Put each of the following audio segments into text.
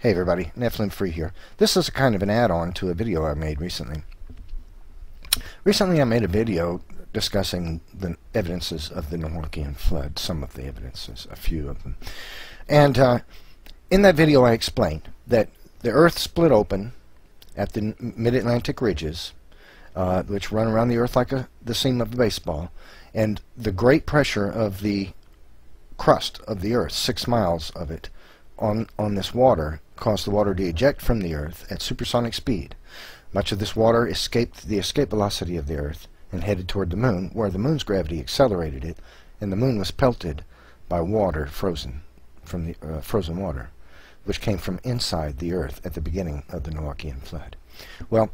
Hey everybody, Nephilim Free here. This is a kind of an add-on to a video I made recently. Recently I made a video discussing the evidences of the Noachian flood, some of the evidences, a few of them. And in that video I explained that the earth split open at the mid-Atlantic ridges, which run around the earth like the seam of a baseball, and the great pressure of the crust of the earth, 6 miles of it, on this water caused the water to eject from the earth at supersonic speed. Much of this water escaped the escape velocity of the earth and headed toward the moon, where the moon's gravity accelerated it, and the moon was pelted by water frozen from the frozen water, which came from inside the earth at the beginning of the Noachian flood. Well,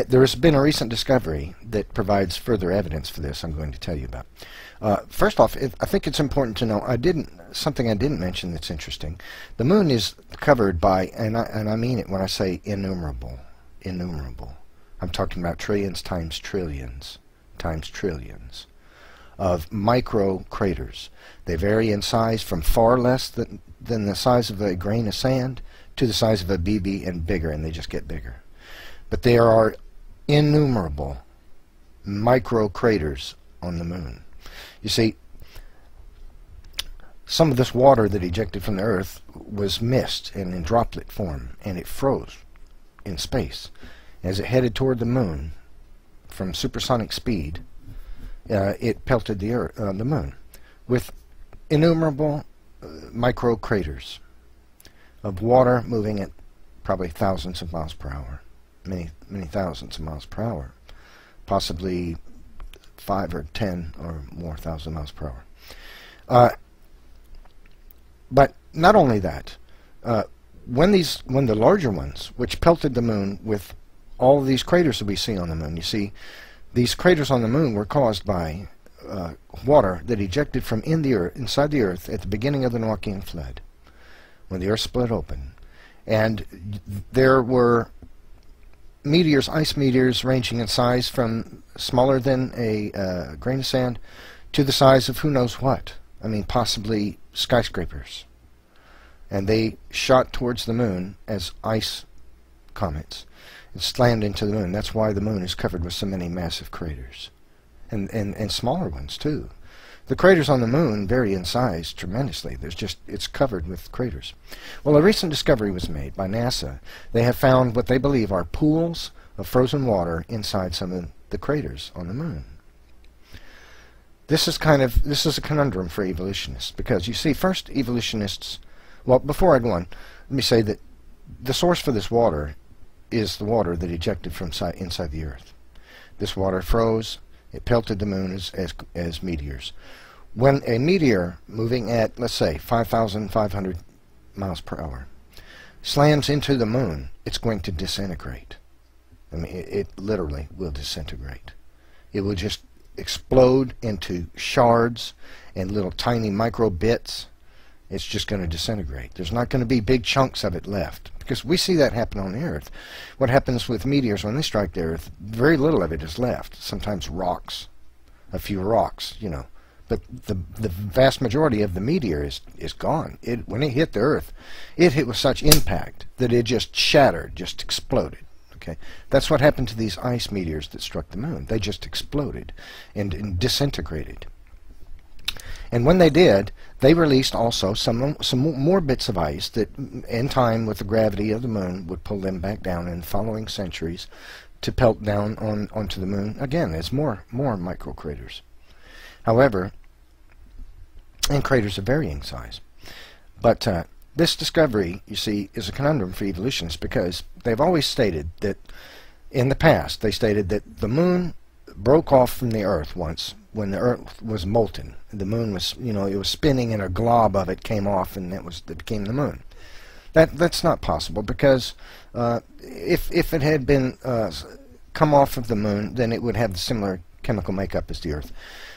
there has been a recent discovery that provides further evidence for this I'm going to tell you about. First off, I think it's important to know, something I didn't mention that's interesting. The moon is covered by, and I mean it when I say innumerable. I'm talking about trillions times trillions of micro craters. They vary in size from far less than the size of a grain of sand to the size of a BB and bigger, and they just get bigger. But there are innumerable micro craters on the moon. You see, some of this water that ejected from the earth was mist and in droplet form, and it froze in space. As it headed toward the moon from supersonic speed, it pelted the moon with innumerable micro craters of water moving at probably thousands of miles per hour. Many thousands of miles per hour, possibly 5 or 10 or more thousand miles per hour. But not only that, when the larger ones, which pelted the moon with all of these craters that we see on the moon, you see, these craters on the moon were caused by water that ejected from inside the earth at the beginning of the Noachian flood, when the earth split open, and there were meteors, ice meteors, ranging in size from smaller than a grain of sand to the size of who knows what. I mean, possibly skyscrapers. And they shot towards the moon as ice comets and slammed into the moon. That's why the moon is covered with so many massive craters, and smaller ones too. The craters on the moon vary in size tremendously. It's covered with craters. Well, a recent discovery was made by NASA. They have found what they believe are pools of frozen water inside some of the craters on the moon. This is a conundrum for evolutionists, because you see, first evolutionists, well, before I go on, let me say that the source for this water is the water that ejected from inside the earth. This water froze. It pelted the moon as meteors. When a meteor moving at, let's say, 5,500 miles per hour slams into the moon, it's going to disintegrate. I mean, it literally will disintegrate. It will just explode into shards and little tiny micro bits. It's just going to disintegrate. There's not going to be big chunks of it left, because we see that happen on the earth. What happens with meteors when they strike the earth, very little of it is left. Sometimes rocks, a few rocks, you know. But the vast majority of the meteor is gone. When it hit the earth, it hit with such impact that it just shattered, just exploded. Okay, that's what happened to these ice meteors that struck the moon. They just exploded and disintegrated. And when they did, they released also some more bits of ice that, in time with the gravity of the moon, would pull them back down in the following centuries to pelt down onto the moon again as more micro craters. However, and craters of varying size. But this discovery, you see, is a conundrum for evolutionists, because they've always stated that, in the past, they stated that the moon broke off from the earth once when the earth was molten. The moon was, you know, it was spinning and a glob of it came off, and it became the moon. That's not possible, because if it had been come off of the moon, then it would have the similar chemical makeup as the earth.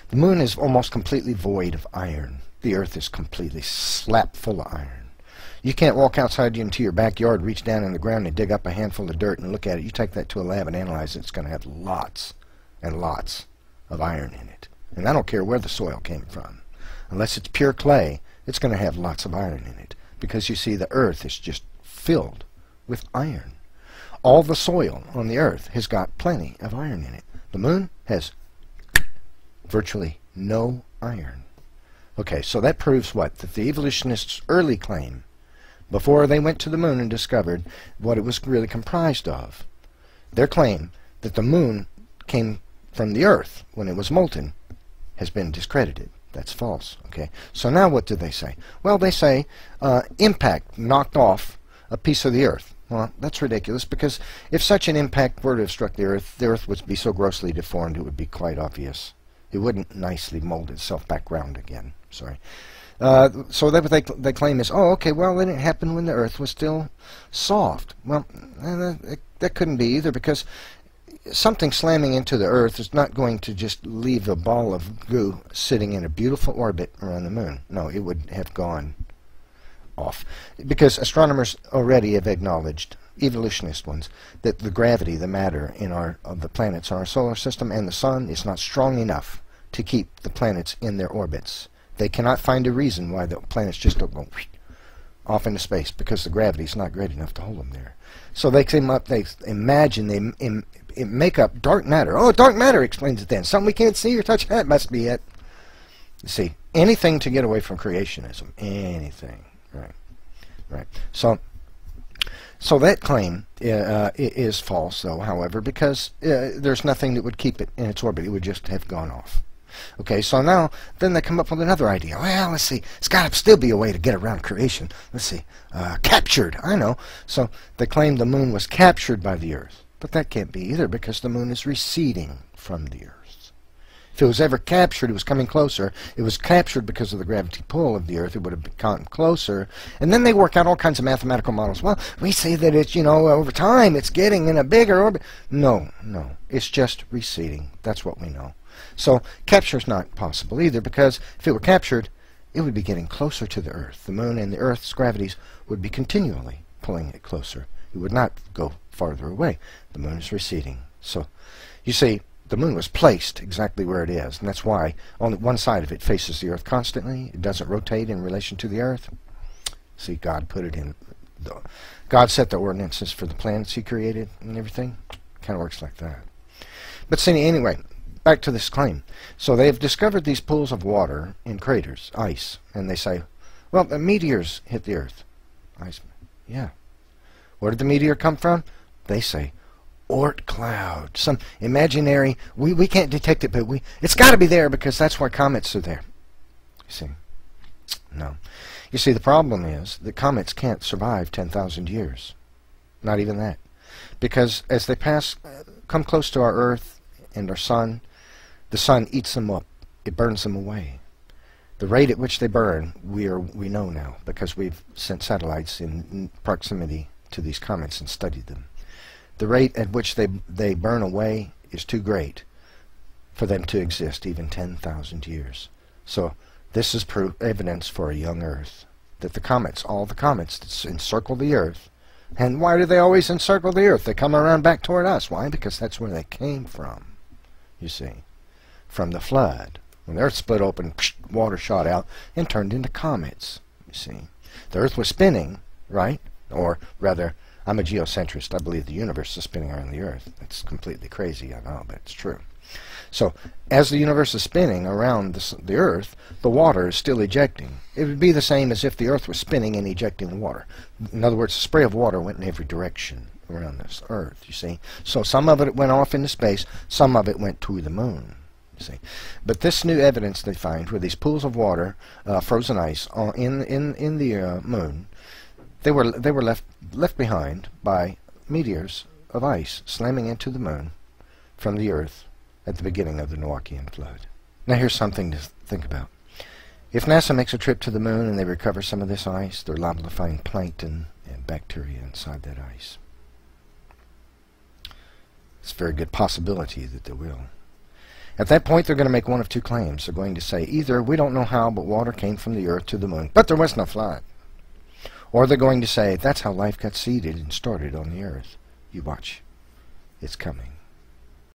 The moon is almost completely void of iron. The earth is completely slapped full of iron. You can't walk outside into your backyard, reach down in the ground and dig up a handful of dirt and look at it. You take that to a lab and analyze it, it's going to have lots and lots of iron in it. And I don't care where the soil came from. Unless it's pure clay, it's going to have lots of iron in it. Because you see, the earth is just filled with iron. All the soil on the earth has got plenty of iron in it. The moon has virtually no iron. Okay, so that proves what? That the evolutionists' early claim, before they went to the moon and discovered what it was really comprised of, their claim that the moon came from the earth when it was molten has been discredited. That's false. Okay, so now what do they say? Well, they say impact knocked off a piece of the earth. Well, that's ridiculous, because if such an impact were to have struck the earth would be so grossly deformed it would be quite obvious. It wouldn't nicely mold itself back round again. Sorry. So that what they claim is, oh, okay, well, then it happened when the earth was still soft. Well, that couldn't be either, because something slamming into the earth is not going to just leave a ball of goo sitting in a beautiful orbit around the moon. No, it would have gone off, because astronomers already have acknowledged, evolutionist ones, that the gravity, the matter of the planets in our solar system and the sun is not strong enough to keep the planets in their orbits. They cannot find a reason why the planets just don't go off into space, because the gravity is not great enough to hold them there. So they came up, they imagine, they make up dark matter. Oh, dark matter explains it then. Something we can't see or touch, that must be it. You see, anything to get away from creationism. Anything. Right. So that claim is false, though, however, because there's nothing that would keep it in its orbit. It would just have gone off. Okay, so now, then they come up with another idea. Well, let's see. It's got to still be a way to get around creation. Let's see. Captured. I know. So they claim the moon was captured by the earth. But that can't be either, because the moon is receding from the earth. If it was ever captured, it was coming closer. It was captured because of the gravity pull of the earth. It would have come closer. And then they work out all kinds of mathematical models. Well, we say that it's, over time it's getting in a bigger orbit. No. It's just receding. That's what we know. So capture is not possible either, because if it were captured, it would be getting closer to the earth. The moon and the earth's gravities would be continually pulling it closer. It would not go farther away. The moon is receding. So, you see, the moon was placed exactly where it is, and that's why only one side of it faces the earth constantly. It doesn't rotate in relation to the earth. See, God put it in. God set the ordinances for the planets he created and everything. Kind of works like that. But see, anyway, back to this claim. So they've discovered these pools of water in craters, ice, and they say, well, the meteors hit the earth. Ice. Yeah. Where did the meteor come from? They say, Oort cloud, some imaginary, we can't detect it, but it's got to be there, because that's why comets are there. You see? No. You see, the problem is that comets can't survive 10,000 years. Not even that. Because as they come close to our Earth and our Sun, the Sun eats them up. It burns them away. The rate at which they burn, we know now, because we've sent satellites in proximity to these comets and studied them. The rate at which they burn away is too great for them to exist even 10,000 years. So this is evidence for a young Earth, that the comets, all the comets that encircle the Earth, and why do they always encircle the Earth? They come around back toward us. Why? Because that's where they came from, you see, from the flood. When the Earth split open, water shot out and turned into comets, you see. The Earth was spinning, right? Or rather, I'm a geocentrist. I believe the universe is spinning around the Earth. It's completely crazy, I know, but it's true. So, as the universe is spinning around the Earth, the water is still ejecting. It would be the same as if the Earth was spinning and ejecting water. In other words, a spray of water went in every direction around this Earth, you see. So some of it went off into space, some of it went to the moon, you see. But this new evidence they find, where these pools of water, frozen ice, in the moon, they were left behind by meteors of ice slamming into the moon from the Earth at the beginning of the Noachian flood. Now here's something to think about. If NASA makes a trip to the moon and they recover some of this ice, they're liable to find plankton and bacteria inside that ice. It's a very good possibility that they will. At that point, they're going to make one of two claims. They're going to say either, we don't know how, but water came from the Earth to the moon, but there was no flood. Or they're going to say, that's how life got seeded and started on the Earth. You watch. It's coming.